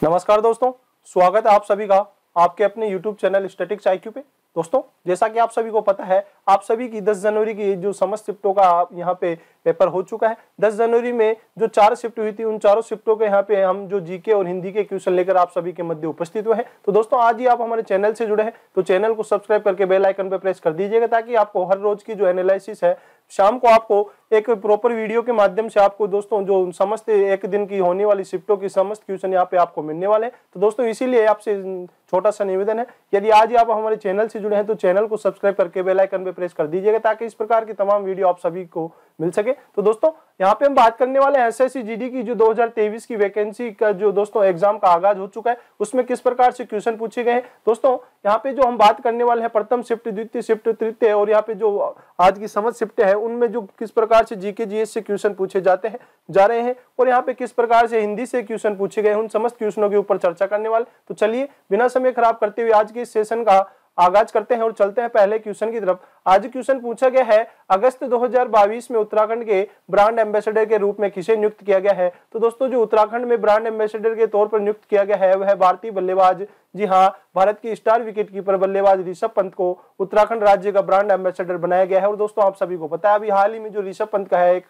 नमस्कार दोस्तों, स्वागत है आप सभी का आपके अपने YouTube चैनल स्टैटिक्स IQ पे। दोस्तों, जैसा कि आप सभी को पता है, आप सभी की 10 जनवरी की जो समस्त शिफ्टों का यहाँ पे पेपर हो चुका है। 10 जनवरी में जो 4 शिफ्ट हुई थी, उन चारों शिफ्टों के यहाँ पे हम जो जीके और हिंदी के क्वेश्चन लेकर आप सभी के मध्य उपस्थित हुए हैं। तो दोस्तों, आज ही आप हमारे चैनल से जुड़े हैं तो चैनल को सब्सक्राइब करके बेल आइकन पर प्रेस कर दीजिएगा, ताकि आपको हर रोज की जो एनालिसिस है शाम को आपको एक प्रॉपर वीडियो के माध्यम से आपको दोस्तों जो समस्त एक दिन की होने वाली शिफ्टों की समस्त क्वेश्चन यहाँ पे आपको मिलने वाले हैं। तो दोस्तों, इसीलिए आपसे छोटा सा निवेदन है, यदि आज ही आप हमारे चैनल से जुड़े हैं तो चैनल को सब्सक्राइब करके बेल आइकन पे प्रेस कर दीजिएगा, ताकि इस प्रकार की तमाम वीडियो आप सभी को मिल सके। तो दोस्तों, यहाँ पे हम बात करने वाले हैं एसएससी जीडी की जो 2023 की वैकेंसी का जो दोस्तों एग्जाम का आगाज हो चुका है, उसमें किस प्रकार से क्वेश्चन पूछे गए हैं। दोस्तों, यहाँ पे जो हम बात करने वाले हैं प्रथम शिफ्ट, द्वितीय शिफ्ट, तृतीय और यहाँ पे जो आज की समस्त शिफ्ट है, उनमें जो किस प्रकार से जीके जीएस से क्वेश्चन पूछे जा रहे हैं और यहाँ पे किस प्रकार से हिंदी से क्वेश्चन पूछे गए, उन समस्त क्वेश्चनों के ऊपर चर्चा करने वाले। तो चलिए बिना समय खराब करते हुए आज के इस सेशन का आगाज करते हैं और चलते हैं पहले क्वेश्चन की तरफ। आज क्वेश्चन पूछा गया है, अगस्त 2022 में उत्तराखंड के ब्रांड एम्बेसडर के रूप में किसे नियुक्त किया गया है। तो दोस्तों, जो उत्तराखंड में ब्रांड एम्बेसडर के तौर पर नियुक्त किया गया है वह भारतीय बल्लेबाज, जी हाँ, भारत की स्टार विकेटकीपर बल्लेबाज ऋषभ पंत को उत्तराखंड राज्य का ब्रांड एम्बेसडर बनाया गया है। और दोस्तों, आप सभी को पता है अभी हाल ही में जो ऋषभ पंत का है एक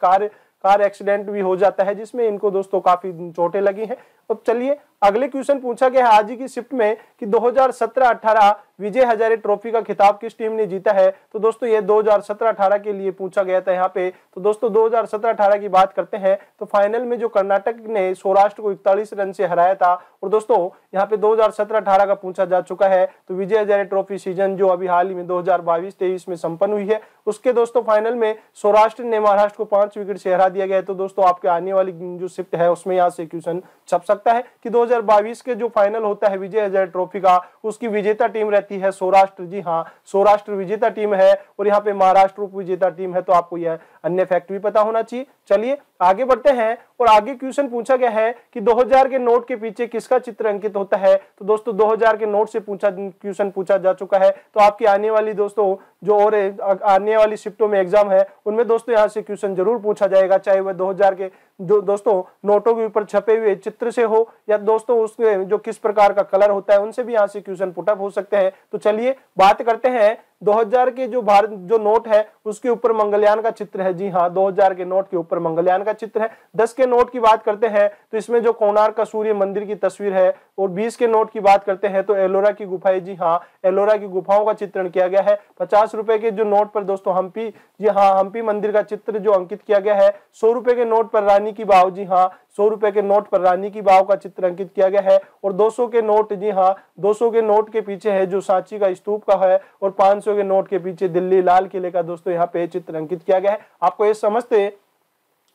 कार एक्सीडेंट भी हो जाता है, जिसमें इनको दोस्तों काफी चोटें लगी हैं। अब चलिए अगले क्वेश्चन पूछा गया है आज की शिफ्ट में कि 2017-18 विजय हजारे ट्रॉफी का खिताब किस टीम ने जीता है। तो दोस्तों, ये 2017-18 के लिए पूछा गया था यहाँ पे। तो दोस्तों, 2017-18 की बात करते हैं तो फाइनल में जो कर्नाटक ने सौराष्ट्र को 41 रन से हराया था। और दोस्तों, यहाँ पे 2017-18 का पूछा जा चुका है। तो विजय हजारे ट्रॉफी सीजन जो अभी हाल ही में 2022-23 में संपन्न हुई है, उसके दोस्तों फाइनल में सौराष्ट्र ने महाराष्ट्र को 5 विकेट से हरा दिया गया है। तो दोस्तों, आपके आने वाली जो शिफ्ट है उसमें यहाँ से क्वेश्चन छप सकता है कि 2022 के जो फाइनल होता है विजय हजारे ट्रॉफी का, उसकी विजेता टीम रहती है सौराष्ट्र। जी हाँ, सौराष्ट्र विजेता टीम है और यहाँ पे महाराष्ट्र उप विजेता टीम है। तो आपको यह अन्य फैक्ट भी पता होना चाहिए। चलिए आगे बढ़ते हैं और आगे क्वेश्चन पूछा गया है कि 2000 के नोट के पीछे किसका चित्र अंकित होता है। तो दोस्तों, 2000 के नोट से क्वेश्चन पूछा जा चुका है। तो आपकी आने वाली दोस्तों जो और आने वाली शिफ्टों में एग्जाम है, उनमें दोस्तों यहाँ से क्वेश्चन जरूर पूछा जाएगा, चाहे वह 2000 के जो दोस्तों नोटों के ऊपर छपे हुए चित्र से हो या दोस्तों उसके जो किस प्रकार का कलर होता है, उनसे भी यहाँ से क्वेश्चन पुटअप हो सकते हैं। तो चलिए बात करते हैं 2000 के जो भारत जो नोट है उसके ऊपर मंगलयान का चित्र है। जी हाँ, 2000 के नोट के ऊपर मंगलयान का चित्र है। 10 के नोट की बात करते हैं तो इसमें जो कोणार्क का सूर्य मंदिर की तस्वीर है और 20 के नोट की बात करते हैं तो एलोरा की गुफाएं, जी हाँ, एलोरा की गुफाओं का चित्रण किया गया है। 50 रुपए के जो नोट पर दोस्तों हम्पी, जी हाँ, हम्पी मंदिर का चित्र जो अंकित किया गया है। 100 रुपए के नोट पर रानी की वाव, जी हाँ, 100 रुपए के नोट पर रानी की वाव का चित्र अंकित किया गया है। और 200 के नोट, जी हाँ, 200 के नोट के पीछे है जो सांची का स्तूप का है और 500 के नोट के पीछे दिल्ली लाल किले का दोस्तों यहाँ पे चित्र अंकित किया गया है। आपको ये समझते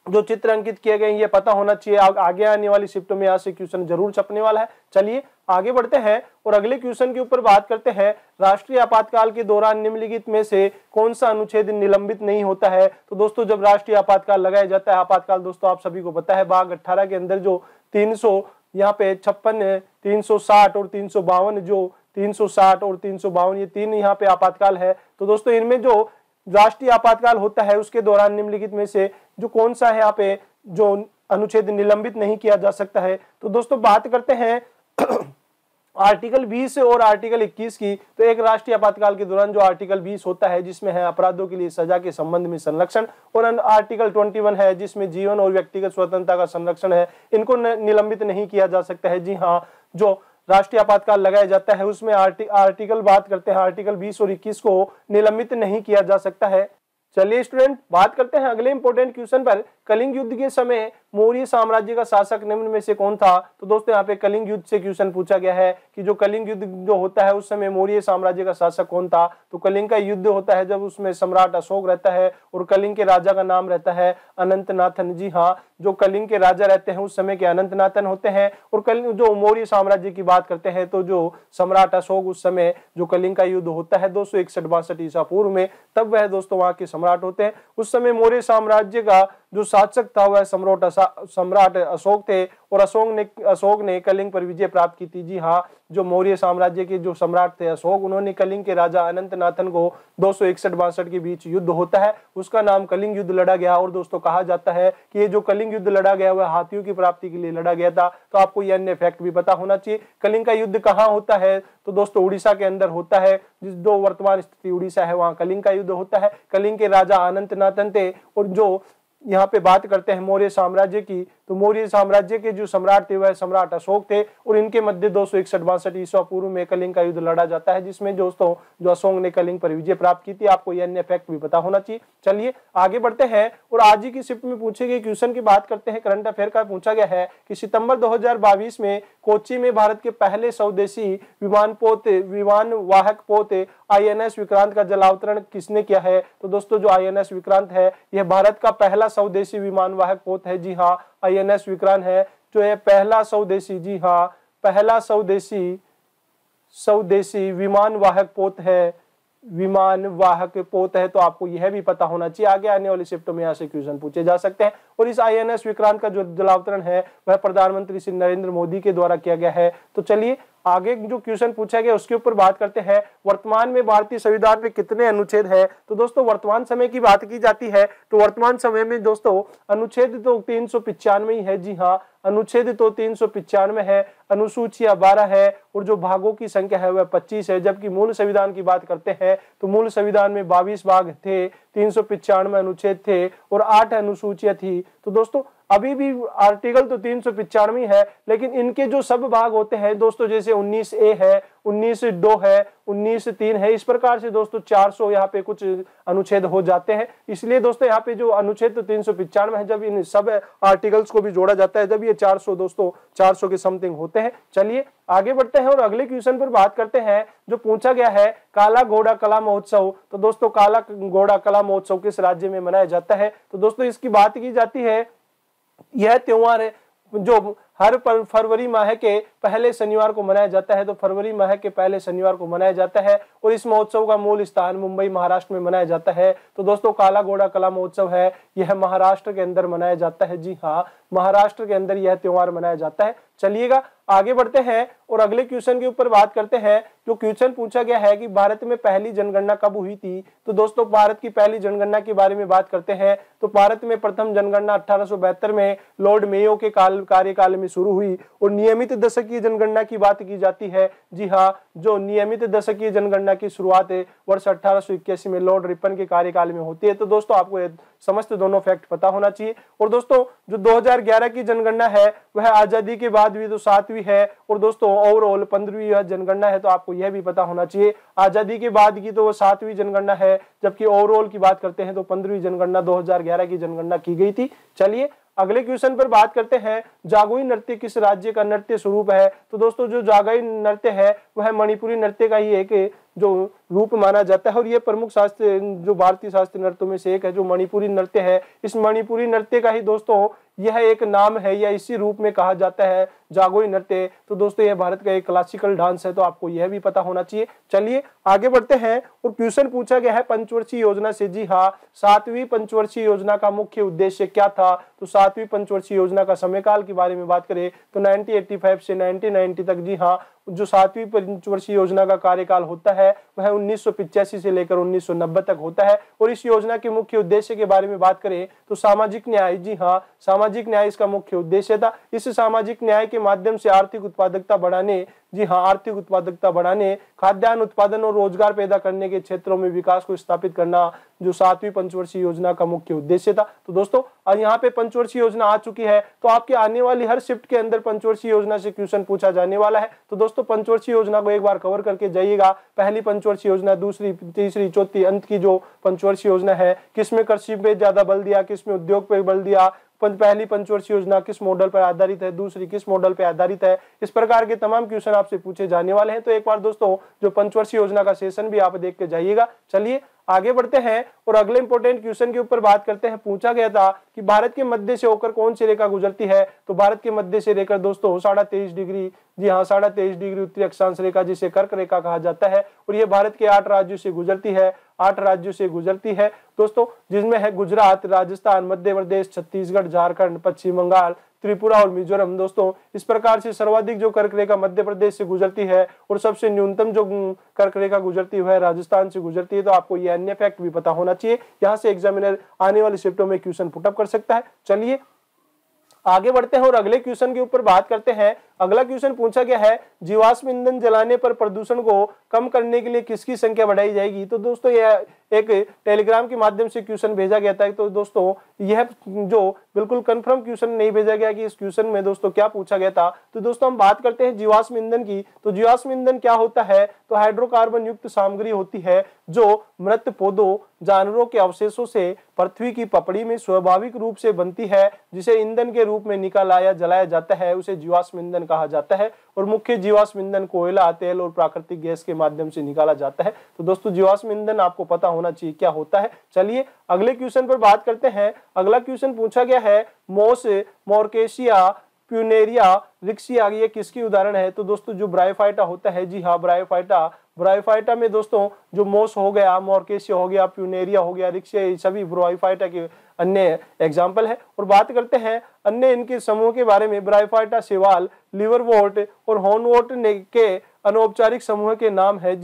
जो चित्र अंकित किए गए ये पता होना चाहिए। आगे आने वाली शिफ्टों में यहाँ से क्वेश्चन जरूर छपने वाला है। चलिए आगे बढ़ते हैं और अगले क्वेश्चन के ऊपर बात करते हैं। राष्ट्रीय आपातकाल के दौरान निम्नलिखित में से कौन सा अनुच्छेद निलंबित नहीं होता है। तो दोस्तों, जब राष्ट्रीय आपातकाल लगाया जाता है, आपातकाल दोस्तों आप सभी को पता है भाग 18 के अंदर जो 300 यहाँ पे 56, 360 और 352, जो 360 और 352 ये तीन यहाँ पे आपातकाल है। तो दोस्तों, इनमें जो राष्ट्रीय आपातकाल होता है उसके दौरान निम्नलिखित में से जो कौन सा है यहाँ पे जो अनुच्छेद निलंबित नहीं किया जा सकता है। तो दोस्तों, बात करते हैं आर्टिकल 20 और आर्टिकल 21 की। तो एक राष्ट्रीय आपातकाल के दौरान जो आर्टिकल 20 होता है जिसमें है अपराधों के लिए सजा के संबंध में संरक्षण, और आर्टिकल 21 है जिसमें जीवन और व्यक्तिगत स्वतंत्रता का संरक्षण है, इनको निलंबित नहीं किया जा सकता है। जी हाँ, जो राष्ट्रीय आपातकाल लगाया जाता है उसमें आर्टिकल बात करते हैं, आर्टिकल 20 और 21 को निलंबित नहीं किया जा सकता है। चलिए स्टूडेंट, बात करते हैं अगले इंपॉर्टेंट क्वेश्चन पर। कलिंग युद्ध के समय मौर्य साम्राज्य का शासक निम्न में से कौन था। तो दोस्तों, यहाँ पे कलिंग युद्ध से क्वेश्चन पूछा गया है कि जो कलिंग युद्ध जो होता है उस समय मौर्य साम्राज्य का शासक कौन था। तो कलिंग का युद्ध होता है जब उसमें सम्राट अशोक रहता है और कलिंग के राजा का नाम रहता है अनंतनाथन। जी हाँ, जो कलिंग के राजा रहते हैं उस समय के अनंतनाथन होते हैं। और कलिंग जो मौर्य साम्राज्य की बात करते हैं तो जो सम्राट अशोक उस समय जो कलिंग का युद्ध होता है 261-62 ईसा पूर्व में, तब वह दोस्तों वहां के सम्राट होते हैं। उस समय मौर्य साम्राज्य का जो शासक था वह सम्राट सम्राट अशोक थे और अशोक ने कलिंग पर विजय प्राप्त की थी। जी हाँ, जो मौर्य साम्राज्य के जो सम्राट थे अशोक, उन्होंने कलिंग के राजा अनंतनाथन को 261-62 के बीच युद्ध होता है, उसका नाम कलिंग युद्ध लड़ा गया। और दोस्तों कहा जाता है कि ये जो कलिंग युद्ध लड़ा गया वह हाथियों की प्राप्ति के लिए लड़ा गया था। तो आपको ये अन्य फैक्ट भी पता होना चाहिए। कलिंग का युद्ध कहाँ होता है? तो दोस्तों उड़ीसा के अंदर होता है, जो वर्तमान स्थिति उड़ीसा है वहां कलिंग का युद्ध होता है। कलिंग के राजा अनंतनाथन थे। और जो यहाँ पे बात करते हैं मौर्य साम्राज्य की, तो मौर्य साम्राज्य के जो सम्राट थे वह सम्राट अशोक थे और इनके मध्य 261-62 ईसा पूर्व में कलिंग का युद्ध लड़ा जाता है, जिसमें दोस्तों जो अशोक ने कलिंग पर विजय प्राप्त की थी। आपको यह अन्य फैक्ट भी पता होना चाहिए। चलिए आगे बढ़ते हैं और आज ही की शिफ्ट में पूछे गए क्वेश्चन की बात करते हैं। करंट अफेयर का पूछा गया है कि सितंबर 2022 में कोच्चि में भारत के पहले स्वदेशी विमान वाहक पोत INS विक्रांत का जलावतरण किसने किया है? तो दोस्तों जो INS विक्रांत है यह भारत का पहला स्वदेशी विमान वाहक पोत है। जी हाँ, INS विक्रांत है जो है पहला स्वदेशी, जी हाँ, पहला स्वदेशी विमान वाहक पोत है, विमान वाहक पोत है। तो आपको यह भी पता होना चाहिए। आगे आने वाली शिफ्टों में यहाँ से क्वेश्चन पूछे जा सकते हैं। और इस INS विक्रांत का जो जलावतरण है वह प्रधानमंत्री श्री नरेंद्र मोदी के द्वारा किया गया है। तो चलिए आगे जो क्वेश्चन पूछा गया उसके ऊपर बात करते हैं। वर्तमान में भारतीय संविधान में कितने अनुच्छेद है? तो दोस्तों वर्तमान समय की बात की जाती है तो वर्तमान समय में दोस्तों अनुच्छेद तो 395 ही है। जी हाँ, अनुच्छेद तो 395 है, अनुसूचियां 12 है और जो भागों की संख्या है वह 25 है। जबकि मूल संविधान की बात करते हैं तो मूल संविधान में 22 भाग थे, 395 अनुच्छेद थे और 8 अनुसूचियां थी। तो दोस्तों अभी भी आर्टिकल तो 395 है, लेकिन इनके जो सब भाग होते हैं दोस्तों, जैसे 19A है, 19(2) है, 19(3) है, इस प्रकार से दोस्तों 400 यहाँ पे कुछ अनुच्छेद हो जाते हैं। इसलिए दोस्तों यहाँ पे जो अनुच्छेद तो 395 है, जब इन सब आर्टिकल्स को भी जोड़ा जाता है जब ये 400 दोस्तों 400 के समथिंग होते हैं। चलिए आगे बढ़ते हैं और अगले क्वेश्चन पर बात करते हैं। जो पूछा गया है काला घोड़ा कला महोत्सव, तो दोस्तों काला घोड़ा कला महोत्सव किस राज्य में मनाया जाता है? तो दोस्तों इसकी बात की जाती है, यह त्योहार है जो हर फरवरी माह के पहले शनिवार को मनाया जाता है। तो फरवरी माह के पहले शनिवार को मनाया जाता है और इस महोत्सव का मूल स्थान मुंबई महाराष्ट्र में मनाया जाता है। तो दोस्तों काला घोड़ा कला महोत्सव है यह महाराष्ट्र के अंदर मनाया जाता है। जी हाँ, महाराष्ट्र के अंदर यह त्योहार मनाया जाता है। चलिएगा आगे बढ़ते हैं और अगले क्वेश्चन के ऊपर बात करते हैं। जो क्वेश्चन पूछा गया है कि भारत में पहली जनगणना कब हुई थी? तो दोस्तों भारत की पहली जनगणना के बारे में बात करते हैं। तो भारत में प्रथम जनगणना 1872 में लॉर्ड मेयो के कार्यकाल में शुरू हुई और नियमित दशकीय जनगणना की बात की जाती है। जी हाँ, जो नियमित दशकीय जनगणना की शुरुआत है वर्ष 1881 में लॉर्ड रिपन के कार्यकाल में होती है। तो दोस्तों आपको समस्त दोनों फैक्ट पता होना चाहिए। और दोस्तों जो 2011 की जनगणना है वह आजादी के बाद भी तो 7वीं है और दोस्तों ओवरऑल 15वीं जनगणना है। तो आपको यह भी पता होना चाहिए, आजादी के बाद की तो 7वीं जनगणना है, जबकि ओवरऑल की बात करते हैं तो 15वीं जनगणना 2011 की जनगणना की गई थी। चलिए अगले क्वेश्चन पर बात करते हैं। जागोई नृत्य किस राज्य का नृत्य स्वरूप है? तो दोस्तों जो जागोई नृत्य है वह मणिपुरी नृत्य का ही एक जो रूप माना जाता है और यह प्रमुख शास्त्रीय जो भारतीय शास्त्रीय नृत्यों में से एक है जो मणिपुरी नृत्य है। इस मणिपुरी नृत्य का ही दोस्तों यह एक नाम है या इसी रूप में कहा जाता है जागोई नृत्य। तो दोस्तों यह भारत का एक क्लासिकल डांस है। तो आपको यह भी पता होना चाहिए। चलिए आगे बढ़ते हैं और क्वेश्चन पूछा गया है पंचवर्षीय योजना से। जी हाँ, 7वीं पंचवर्षीय योजना का मुख्य उद्देश्य क्या था? तो 7वीं पंचवर्षीय योजना का সময়काल के बारे में बात करें तो 1985 से 1990 तक। जी हाँ, जो 7वीं पंचवर्षीय योजना का कार्यकाल होता है वह 1985 से लेकर 1990 तक होता है। और इस योजना के मुख्य उद्देश्य के बारे में बात करें तो सामाजिक न्याय। जी हाँ, सामाजिक न्याय इसका मुख्य उद्देश्य था। इस सामाजिक न्याय के माध्यम से आर्थिक उत्पादकता बढ़ाने, जी हाँ, आर्थिक उत्पादकता बढ़ाने, खाद्यान्न उत्पादन और रोजगार पैदा करने के क्षेत्रों में विकास को स्थापित करना जो 7वीं पंचवर्षीय योजना का मुख्य उद्देश्य था। तो दोस्तों यहाँ पे पंचवर्षीय योजना आ चुकी है। तो आपके आने वाली हर शिफ्ट के अंदर पंचवर्षीय योजना से क्वेश्चन पूछा जाने वाला है। तो दोस्तों पंचवर्षीय योजना को एक बार कवर करके जाइएगा। पहली पंचवर्षीय योजना, दूसरी, तीसरी, चौथी, अंत की जो पंचवर्षीय योजना है, किसमें कृषि पे ज्यादा बल दिया, किसमें उद्योग पे बल दिया, पहली पंचवर्षीय योजना किस मॉडल पर आधारित है, दूसरी किस मॉडल पर आधारित है, इस प्रकार के तमाम क्वेश्चन आपसे पूछे जाने वाले हैं। तो एक बार दोस्तों जो पंचवर्षीय योजना का सेशन भी आप देख के जाइएगा। चलिए आगे बढ़ते हैं और अगले इंपॉर्टेंट क्वेश्चन के ऊपर बात करते हैं। पूछा गया था कि भारत के मध्य से होकर कौन सी रेखा गुजरती है, तो भारत के मध्य से रेखा दोस्तों 23.5 डिग्री, जी हाँ 23.5 डिग्री उत्तरी अक्षांश रेखा जिसे कर्क रेखा कहा जाता है, और ये भारत के 8 राज्यों से गुजरती है, 8 राज्यों से गुजरती है दोस्तों, जिसमें है गुजरात, राजस्थान, मध्य प्रदेश, छत्तीसगढ़, झारखंड, पश्चिम बंगाल, त्रिपुरा और मिजोरम। दोस्तों इस प्रकार से सर्वाधिक जो कर्क रेखा मध्य प्रदेश से गुजरती है और सबसे न्यूनतम जो कर्क रेखा गुजरती है राजस्थान से गुजरती है। तो आपको ये अन्य फैक्ट भी पता होना चाहिए, यहाँ से एग्जामिनर आने वाली शिफ्टों में क्वेश्चन पुटअप कर सकता है। चलिए आगे बढ़ते हैं और अगले क्वेश्चन के ऊपर बात करते हैं। अगला क्वेश्चन पूछा गया है, जीवाश्म ईंधन जलाने पर प्रदूषण को कम करने के लिए किसकी संख्या बढ़ाई जाएगी। तो दोस्तों यह एक टेलीग्राम के माध्यम से क्वेश्चन भेजा गया था। तो दोस्तों यह जो बिल्कुल कंफर्म क्वेश्चन नहीं भेजा गया कि इस क्वेश्चन में दोस्तों क्या पूछा गया था। तो दोस्तों हम बात करते हैं जीवाश्म ईंधन की। तो जीवाश्म ईंधन क्या होता है, तो हाइड्रोकार्बन युक्त सामग्री होती है जो मृत पौधों, जानवरों के अवशेषों से पृथ्वी की पपड़ी में स्वाभाविक रूप से बनती है, जिसे ईंधन के रूप में निकाला या जलाया जाता है, उसे जीवाश्म ईंधन कहा जाता है। और मुख्य जीवाश्म ईंधन कोयला, तेल और प्राकृतिक गैस के माध्यम से निकाला जाता है। तो दोस्तों जीवाश्म ईंधन आपको पता होना चाहिए क्या होता है। चलिए अगले क्वेश्चन पर बात करते हैं। अगला क्वेश्चन पूछा गया है, मोस, मोरकेशिया, प्यूनेरिया, रिक्सिया, ये किसकी उदाहरण है। तो दोस्तों जो ब्रायोफाइटा होता है, जी हाँ ब्रायोफाइटा में दोस्तों जो मोस हो गया, मोरकेशिया हो गया, प्यूनेरिया हो गया, रिक्सिया, ये सभी ब्रायोफाइटा के अन्य एग्जाम्पल है। और बात करते हैं अन्य इनके समूह के बारे में। ब्रायोफाइटा सेवाल, लिवरवोर्ट और हॉर्नवोर्ट के अनौपचारिक समूह के नाम है।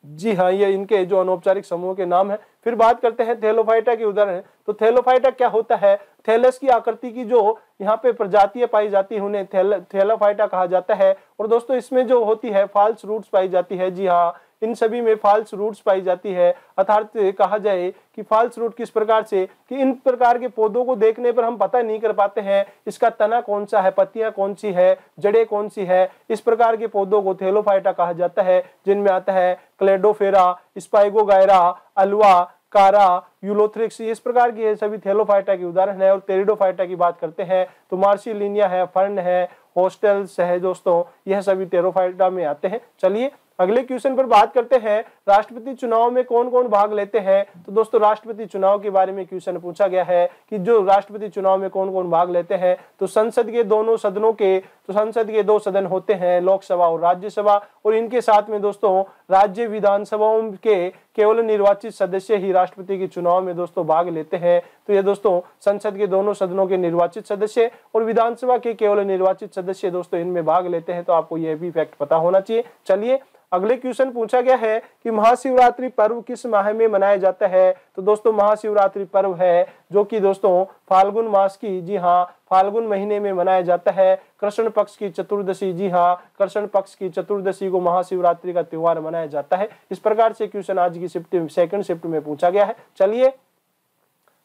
जी हाँ ये इनके जो अनौपचारिक समूह के नाम है। फिर बात करते हैं थैलोफाइटा के उदाहरण। तो थैलोफाइटा क्या होता है, थैलस की आकृति की जो यहाँ पे प्रजातियां पाई जाती है उन्हें थैलोफाइटा कहा जाता है। और दोस्तों इसमें जो होती है फॉल्स रूट्स पाई जाती है। जी हाँ इन सभी में फॉल्स रूट्स पाई जाती है। अर्थात कहा जाए कि फॉल्स रूट किस प्रकार से, कि इन प्रकार के पौधों को देखने पर हम पता नहीं कर पाते हैं इसका तना कौन सा है, पत्तियां कौन सी है, जड़ें कौन सी है। इस प्रकार के पौधों को थैलोफाइटा कहा जाता है, जिनमें आता है क्लेडोफेरा, स्पाइगोगायरा, अलवा, कारा, यूलोथ्रिक्स, इस प्रकार की सभी थैलोफाइटा के उदाहरण है। और टेरिडोफाइटा की बात करते हैं तो मार्सिलिनिया है, फर्न है, होस्टेल्स है दोस्तों, यह सभी टेरिडोफाइटा में आते हैं। चलिए अगले क्वेश्चन पर बात करते हैं, राष्ट्रपति चुनाव में कौन कौन भाग लेते हैं। तो दोस्तों राष्ट्रपति चुनाव के बारे में क्वेश्चन पूछा गया है कि जो राष्ट्रपति चुनाव में कौन कौन भाग लेते हैं। तो संसद के दोनों सदनों के, तो संसद के 2 सदन होते हैं, लोकसभा और राज्यसभा, और इनके साथ में दोस्तों राज्य विधानसभाओं के केवल निर्वाचित सदस्य ही राष्ट्रपति के चुनाव में दोस्तों भाग लेते हैं। तो ये दोस्तों संसद के दोनों सदनों के निर्वाचित सदस्य और विधानसभा के केवल निर्वाचित सदस्य दोस्तों इनमें भाग लेते हैं। तो आपको यह भी फैक्ट पता होना चाहिए। चलिए अगले क्वेश्चन पूछा गया है कि महाशिवरात्रि पर्व किस माह में मनाया जाता है। तो दोस्तों महाशिवरात्रि पर्व है जो कि दोस्तों फाल्गुन मास की, जी हाँ फाल्गुन महीने में मनाया जाता है। कृष्ण पक्ष की चतुर्दशी, जी हाँ कृष्ण पक्ष की चतुर्दशी को महाशिवरात्रि का त्योहार मनाया जाता है। इस प्रकार से क्वेश्चन आज की शिफ्ट सेकंड शिफ्ट में पूछा गया है। चलिए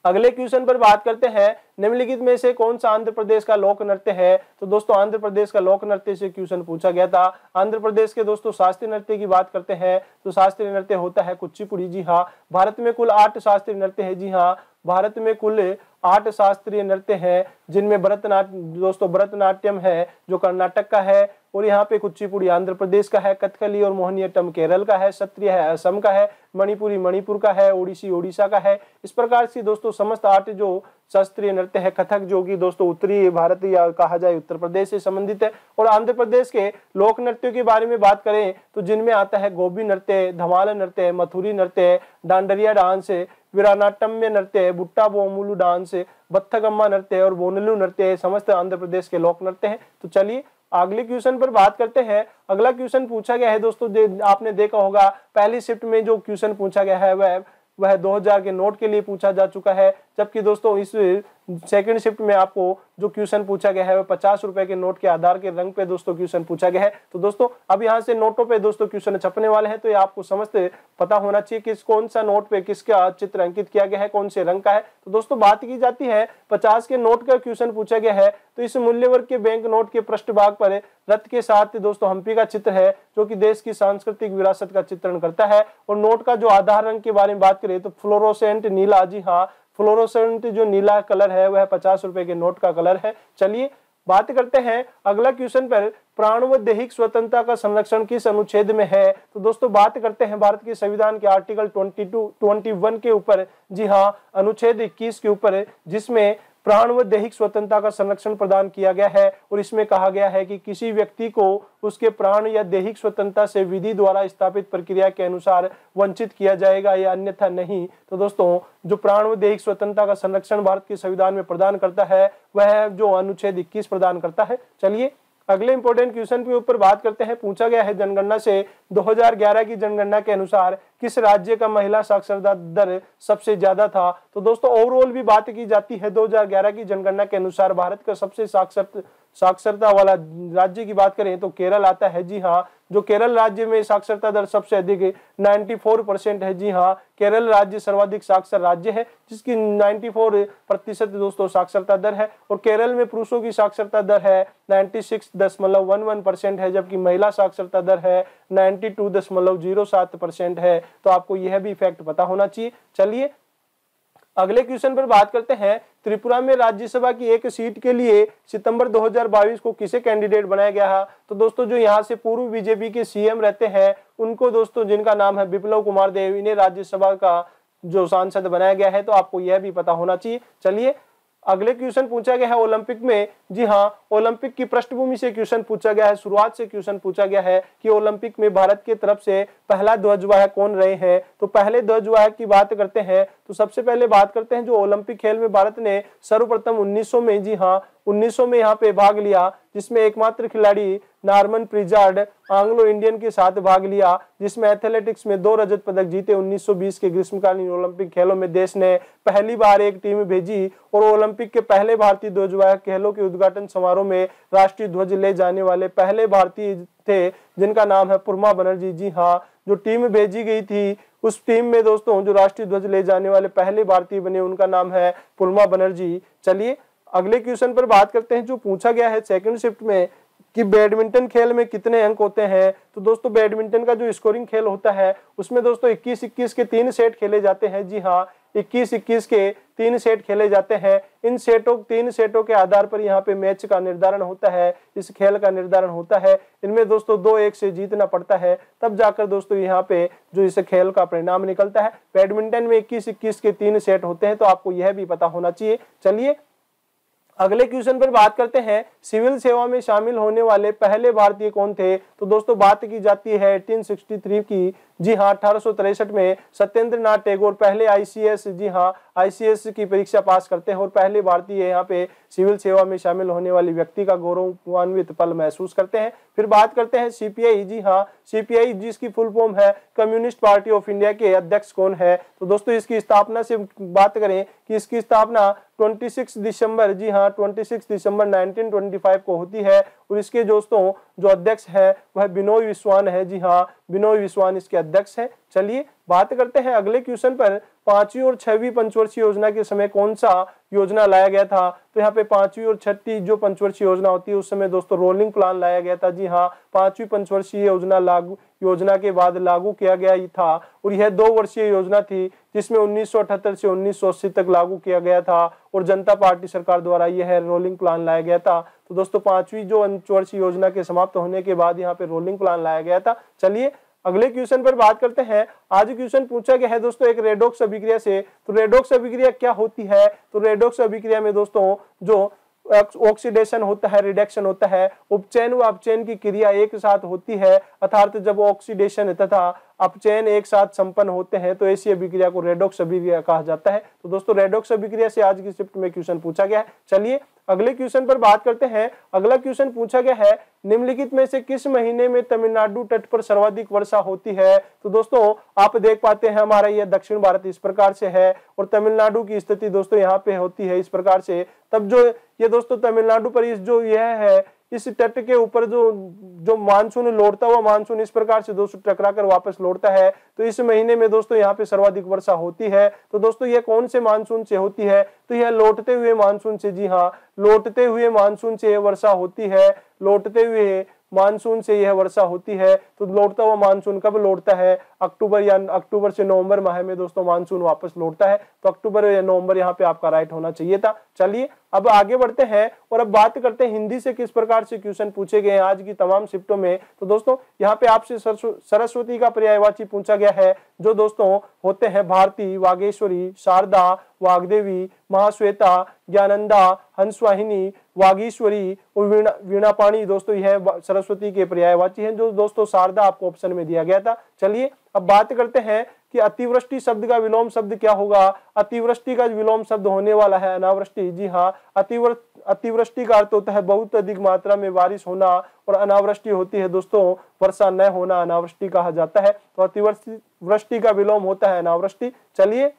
अगले क्वेश्चन पर बात करते हैं, निम्नलिखित में से कौन सा आंध्र प्रदेश का लोक नृत्य है। तो दोस्तों आंध्र प्रदेश का लोक नृत्य से क्वेश्चन पूछा गया था। आंध्र प्रदेश के दोस्तों शास्त्रीय नृत्य की बात करते हैं तो शास्त्रीय नृत्य होता है कुचिपुड़ी। जी हाँ भारत में कुल 8 शास्त्रीय नृत्य है। जी हाँ भारत में कुल 8 शास्त्रीय नृत्य हैं, जिनमें भरतनाट्यम है जो कर्नाटक का है, और यहाँ पे कुचिपुड़ी आंध्र प्रदेश का है, कथकली और मोहिनीअट्टम केरल का है, सत्रिय है असम का है, मणिपुरी मणिपुर का है, ओडिसी ओडिशा का है। इस प्रकार से दोस्तों समस्त 8 जो शास्त्रीय नृत्य है, कथक जो कि दोस्तों उत्तरी भारत या कहा जाए उत्तर प्रदेश से संबंधित है। और आंध्र प्रदेश के लोक नृत्यों के बारे में बात करें तो जिनमें आता है गोबी नृत्य, धमाल नृत्य, मथुरी नृत्य, डांडरिया डांस, वीरानाट्यम्य नृत्य, बुट्टा बोमुलू डांस, बत्थगम्मा नृत्य और बोनलू नृत्य समस्त आंध्र प्रदेश के लोक नृत्य हैं। तो चलिए अगले क्वेश्चन पर बात करते हैं। अगला क्वेश्चन पूछा गया है दोस्तों, आपने देखा होगा पहली शिफ्ट में जो क्वेश्चन पूछा गया है वह 2000 के नोट के लिए पूछा जा चुका है, जबकि दोस्तों इस सेकंड शिफ्ट में आपको जो क्वेश्चन पूछा गया है वह 50 रुपए के नोट के आधार के रंग पे दोस्तों क्वेश्चन पूछा गया है। तो दोस्तों अब यहाँ से नोटों पे दोस्तों क्वेश्चन छपने वाले हैं, तो ये आपको समझते पता होना चाहिए कि कौन सा नोट पे किसका चित्र अंकित किया गया है, कौन से रंग का है। तो दोस्तों बात की जाती है 50 के नोट का क्वेश्चन पूछा गया है, तो इस मूल्य वर्ग के बैंक नोट के पृष्ठ भाग पर रथ के साथ दोस्तों हम्पी का चित्र है, जो कि देश की सांस्कृतिक विरासत का चित्रण करता है। और नोट का जो आधार रंग के बारे में बात करें तो फ्लोरोसेंट नीला, जी हाँ फ्लोरोसेंट जो नीला कलर है वह 50 रुपए के नोट का कलर है। चलिए बात करते हैं अगला क्वेश्चन पर प्राण व दैहिक स्वतंत्रता का संरक्षण किस अनुच्छेद में है? तो दोस्तों बात करते हैं भारत के संविधान के आर्टिकल 21 के ऊपर, जी हाँ, अनुच्छेद 21 के ऊपर, जिसमें प्राण व दैहिक स्वतंत्रता का संरक्षण प्रदान किया गया है। और इसमें कहा गया है कि किसी व्यक्ति को उसके प्राण या दैहिक स्वतंत्रता से विधि द्वारा स्थापित प्रक्रिया के अनुसार वंचित किया जाएगा या अन्यथा नहीं। तो दोस्तों जो प्राण व दैहिक स्वतंत्रता का संरक्षण भारत के संविधान में प्रदान करता है वह जो अनुच्छेद 21 प्रदान करता है। चलिए अगले इंपॉर्टेंट क्वेश्चन के ऊपर बात करते हैं। पूछा गया है जनगणना से 2011 की जनगणना के अनुसार किस राज्य का महिला साक्षरता दर सबसे ज्यादा था? तो दोस्तों ओवरऑल भी बात की जाती है 2011 की जनगणना के अनुसार भारत का सबसे साक्षरता वाला राज्य की बात करें तो केरल आता है। जी हाँ, जो केरल राज्य में साक्षरता दर सबसे अधिक 94% है। जी हाँ, केरल राज्य सर्वाधिक साक्षर राज्य है जिसकी 94% दोस्तों साक्षरता दर है। और केरल में पुरुषों की साक्षरता दर है 96.11% है, जबकि महिला साक्षरता दर है 92.07% है। तो आपको यह भी फैक्ट पता होना चाहिए। चलिए अगले क्वेश्चन पर बात करते हैं। त्रिपुरा में राज्यसभा की एक सीट के लिए सितंबर 2022 को किसे कैंडिडेट बनाया गया है? तो दोस्तों जो यहाँ से पूर्व बीजेपी के सीएम रहते हैं उनको दोस्तों, जिनका नाम है बिप्लब कुमार देव, इन्हें राज्यसभा का जो सांसद बनाया गया है। तो आपको यह भी पता होना चाहिए। चलिए अगले क्वेश्चन पूछा गया है ओलंपिक में। जी हाँ, ओलंपिक की पृष्ठभूमि से क्वेश्चन पूछा गया है, शुरुआत से क्वेश्चन पूछा गया है कि ओलंपिक में भारत की तरफ से पहला ध्वजवाहक कौन रहे हैं? तो पहले ध्वजवाहक की बात करते हैं तो सबसे पहले बात करते हैं जो ओलंपिक खेल में भारत ने सर्वप्रथम 1900 में, जी हाँ 1900 में यहाँ पे भाग लिया, जिसमें एकमात्र खिलाड़ी नॉर्मन प्रिजार्ड एंग्लो इंडियन के साथ भाग लिया, जिसमें एथलेटिक्स में 2 रजत पदक जीते। 1920 के ग्रीष्मकालीन ओलंपिक खेलों में देश ने पहली बार एक टीम भेजी और ओलंपिक के पहले भारतीय ध्वजवाहक खेलों के उद्घाटन समारोह में राष्ट्रीय ध्वज ले जाने वाले पहले भारतीय थे, जिनका नाम है पुरमा बनर्जी। जी हाँ, जो टीम भेजी गई थी उस टीम में दोस्तों जो राष्ट्रीय ध्वज ले जाने वाले पहले भारतीय बने उनका नाम है पुरमा बनर्जी। चलिए अगले क्वेश्चन पर बात करते हैं जो पूछा गया है सेकंड शिफ्ट में कि बैडमिंटन खेल में कितने अंक होते हैं? तो दोस्तों बैडमिंटन का जो स्कोरिंग खेल होता है उसमें दोस्तों 21-21 के 3 सेट खेले जाते हैं। जी हाँ, 21-21 के 3 सेट खेले जाते हैं। इन 3 सेटों के आधार पर यहाँ पे मैच का निर्धारण होता है, इस खेल का निर्धारण होता है। इनमें दोस्तों 2-1 से जीतना पड़ता है, तब जाकर दोस्तों यहाँ पे जो इस खेल का परिणाम निकलता है। बैडमिंटन में 21-21 के 3 सेट होते हैं, तो आपको यह भी पता होना चाहिए। चलिए अगले क्वेश्चन पर बात करते हैं, सिविल सेवा में शामिल होने वाले पहले भारतीय कौन थे? तो दोस्तों बात की जाती है 1863 की। जी हाँ, 1863 में सत्येंद्र नाथ टैगोर पहले आईसीएस, जी हाँ आईसीएस की परीक्षा पास करते हैं और पहले भारतीय यहाँ पे सिविल सेवा में शामिल होने वाले व्यक्ति का गौरवान्वित पल महसूस करते हैं। फिर बात करते हैं सीपीआई। जी हाँ, सीपीआई जिसकी फुल फॉर्म है कम्युनिस्ट पार्टी ऑफ इंडिया के अध्यक्ष कौन है? तो दोस्तों इसकी स्थापना से बात करें कि इसकी स्थापना 26 दिसंबर, जी हाँ 26 दिसंबर 1925 को होती है और इसके दोस्तों जो अध्यक्ष है वह बिनोय विश्वान है। जी हाँ, बिनोय विश्वान इसके अध्यक्ष है। चलिए बात करते हैं अगले क्वेश्चन पर, 5वीं और 6वीं पंचवर्षीय योजना के समय कौन सा योजना लाया गया था? तो यहाँ पे 5वीं और 6वीं जो पंचवर्षीय योजना होती है उस समय दोस्तों रोलिंग प्लान लाया गया था। जी हाँ, 5वीं पंचवर्षीय योजना के बाद लागू किया गया था और यह 2 वर्षीय योजना थी जिसमें 1978 से 1980 तक लागू किया गया था और जनता पार्टी सरकार द्वारा यह रोलिंग प्लान लाया गया था। तो दोस्तों 5वीं जो पंचवर्षीय योजना के समाप्त होने के बाद यहाँ पे रोलिंग प्लान लाया गया था। चलिए अगले क्वेश्चन पर बात करते हैं। आज क्वेश्चन पूछा गया है दोस्तों एक रेडॉक्स अभिक्रिया से। तो रेडॉक्स अभिक्रिया क्या होती है? तो रेडॉक्स अभिक्रिया में दोस्तों जो ऑक्सीडेशन होता है, रिडक्शन होता है, उपचयन व अपचयन की क्रिया एक साथ होती है, अर्थात जब ऑक्सीडेशन तथा अपचयन एक साथ संपन्न होते हैं तो ऐसी अभिक्रिया को रेडॉक्स अभिक्रिया कहा जाता है। तो दोस्तों रेडॉक्स अभिक्रिया से आज की शिफ्ट में क्वेश्चन पूछा गया है। चलिए अगले क्वेश्चन पर बात करते हैं। अगला क्वेश्चन पूछा गया है, निम्नलिखित में से किस महीने में तमिलनाडु तट पर सर्वाधिक वर्षा होती है? तो दोस्तों आप देख पाते हैं हमारा यह दक्षिण भारत इस प्रकार से है और तमिलनाडु की स्थिति दोस्तों यहाँ पे होती है इस प्रकार से। तब जो ये दोस्तों तमिलनाडु पर इस जो यह है इस तट के ऊपर जो मानसून लौटता हुआ मानसून इस प्रकार से दोस्तों टकरा कर वापस लौटता है, तो इस महीने में दोस्तों यहाँ पे सर्वाधिक वर्षा होती है। तो दोस्तों यह कौन से मानसून से होती है? तो यह लौटते हुए मानसून से। जी हाँ, लौटते हुए मानसून से यह वर्षा होती है। लौटते हुए मानसून से यह वर्षा होती है। तो लौटता हुआ मानसून कब लौटता है? अक्टूबर से नवंबर माह में दोस्तों मानसून वापस लौटता है। तो अक्टूबर या नवंबर यहाँ पे आपका राइट होना चाहिए था। चलिए अब आगे बढ़ते हैं और अब बात करते हैं हिंदी से किस प्रकार से क्वेश्चन पूछे गए हैं आज की तमाम शिफ्टों में। तो दोस्तों यहाँ पे आपसे सरस्वती का पर्यायवाची पूछा गया है, जो दोस्तों होते हैं भारती, वागेश्वरी, शारदा, वाग्देवी, महाश्वेता, ज्ञानंदा, हंसवाहिनी, वागीश्वरी और वीणापाणी। दोस्तों यह सरस्वती के पर्यायवाची हैं, जो दोस्तों शारदा आपको ऑप्शन में दिया गया था। चलिए अब बात करते हैं कि अतिवृष्टि शब्द का विलोम शब्द क्या होगा। अतिवृष्टि का विलोम शब्द होने वाला है अनावृष्टि। जी हाँ, अतिवृष्टि का अर्थ होता है बहुत अधिक मात्रा में बारिश होना, और अनावृष्टि होती है दोस्तों वर्षा न होना, अनावृष्टि कहा जाता है। तो अतिवृष्टि का विलोम होता है अनावृष्टि। चलिए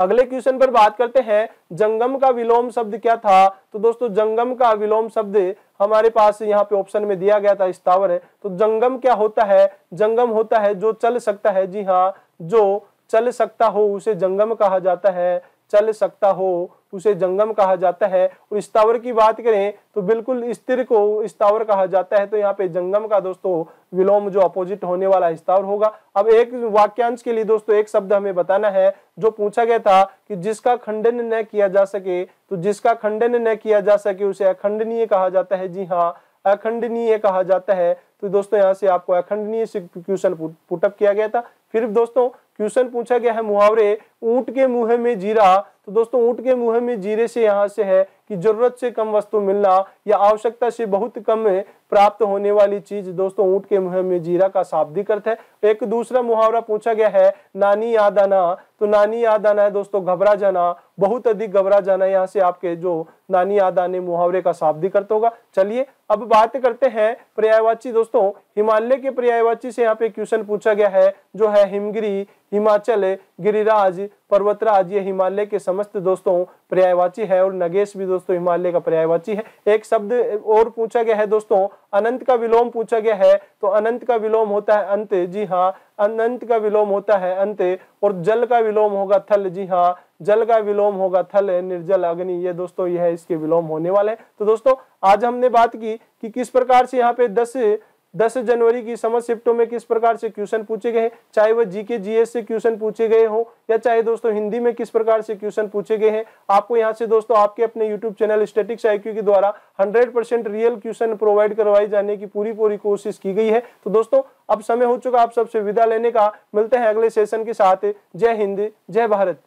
अगले क्वेश्चन पर बात करते हैं, जंगम का विलोम शब्द क्या था। तो दोस्तों जंगम का विलोम शब्द हमारे पास यहाँ पे ऑप्शन में दिया गया था, स्थावर है। तो जंगम क्या होता है, जंगम होता है जो चल सकता है। जी हाँ, जो चल सकता हो उसे जंगम कहा जाता है, चल सकता हो उसे जंगम कहा जाता है। और स्थावर की बात करें तो बिल्कुल स्थिर को स्थावर कहा जाता है। तो यहाँ पे जंगम का दोस्तों विलोम जो अपोजिट होने वाला स्थावर होगा। अब एक वाक्यांश के लिए दोस्तों एक शब्द हमें बताना है, जो पूछा गया था कि जिसका खंडन न किया जा सके, तो जिसका खंडन न किया जा सके उसे अखंडनीय कहा जाता है। जी हाँ, अखंडनीय कहा जाता है। तो दोस्तों यहाँ से आपको अखंडनीय से क्वेश्चन पुटअप किया गया था। फिर दोस्तों क्वेश्चन पूछा गया है मुहावरे, ऊंट के मुंह में जीरा। तो दोस्तों ऊंट के मुंह में जीरे से यहाँ से है कि जरूरत से कम वस्तु मिलना या आवश्यकता से बहुत कम प्राप्त होने वाली चीज। दोस्तों ऊंट के मुंह में जीरा का शाब्दिक अर्थ है। एक दूसरा मुहावरा पूछा गया है, नानी याद आना। तो नानी याद आना है दोस्तों घबरा जाना, बहुत अधिक घबरा जाना। यहाँ से आपके जो नानी याद आने मुहावरे का शाब्दिक अर्थ होगा। चलिए अब बात करते हैं पर्यायवाची। दोस्तों हिमालय के पर्यायवाची से यहाँ पे क्वेश्चन पूछा गया है, जो है हिमगिरी, हिमाचल, गिरिराज, पर्वतराज। ये हिमालय के समस्त दोस्तों पर्यायवाची है, और नगेश भी दोस्तों हिमालय का पर्यायवाची है। एक शब्द और पूछा गया है दोस्तों, अनंत का विलोम पूछा गया है। तो अनंत का विलोम होता है अंत। जी हाँ, अनंत का विलोम होता है अंत। और जल का विलोम होगा थल। जी हाँ, जल का विलोम होगा थल, निर्जल, अग्नि। ये दोस्तों यह इसके विलोम होने वाले हैं। तो दोस्तों आज हमने बात की कि किस प्रकार से यहाँ पे 10 जनवरी की समझ शिफ्टों में किस प्रकार से क्वेश्चन पूछे गए हैं, चाहे वह जीके जीएस से क्वेश्चन पूछे गए हो या चाहे दोस्तों हिंदी में किस प्रकार से क्वेश्चन पूछे गए हैं। आपको यहाँ से दोस्तों आपके अपने यूट्यूब चैनल स्टैटिक्स IQ के द्वारा 100% रियल क्वेश्चन प्रोवाइड करवाई जाने की पूरी कोशिश की गई है। तो दोस्तों अब समय हो चुका आप सबसे विदा लेने का। मिलते हैं अगले सेशन के साथ। जय हिंद, जय भारत।